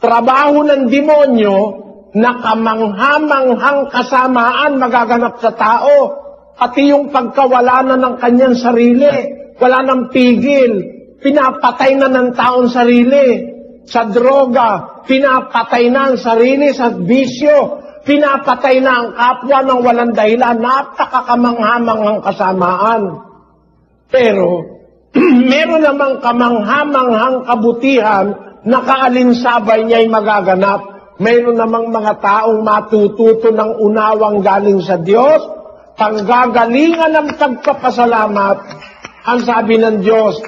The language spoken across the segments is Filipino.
trabaho ng demonyo na kamanghamanghang kasamaan magaganap sa tao. Pati yung pagkawala na ng kanyang sarili, wala nang pigil, pinapatay na ng taong sarili. Sa droga, pinapatay na ang sarili sa bisyo, pinapatay na ang kapwa ng walang dahilan, napakakamanghamanghang kasamaan. Pero, meron namang kamanghamanghang kabutihan na kaalinsabay niya'y magaganap. Meron namang mga taong matututo ng unawang galing sa Diyos, panggagalingan ng pagpapasalamat. Ang sabi ng Diyos,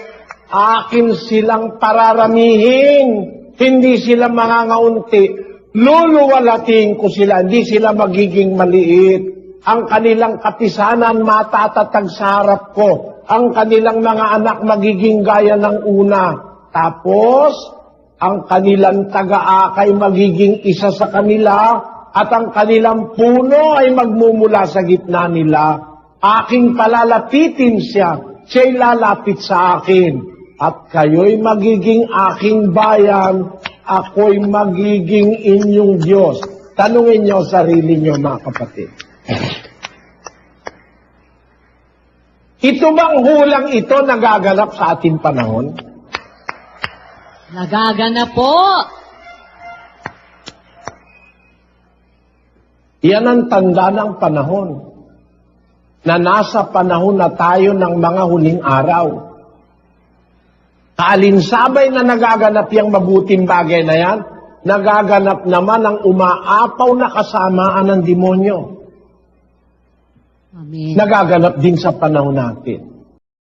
akin silang pararamihin, hindi sila mangangaunti, luluwalatin ko sila, hindi sila magiging maliit. Ang kanilang kapisanan matatatag sa harap ko, ang kanilang mga anak magiging gaya ng una. Tapos, ang kanilang taga-akay magiging isa sa kanila, at ang kanilang puno ay magmumula sa gitna nila. Aking palalapitin siya, siya'y lalapit sa akin. At kayo'y magiging aking bayan, ako'y magiging inyong Diyos. Tanungin niyo sarili niyo, mga kapatid. Ito bang hulang ito nagaganap sa ating panahon? Nagaganap po. Yan ang tanda ng panahon. Na nasa panahon na tayo ng mga huling araw. Kaalinsabay na nagaganap yung mabuting bagay na yan, nagaganap naman ang umaapaw na kasamaan ng demonyo. Amen. Nagaganap din sa panahon natin.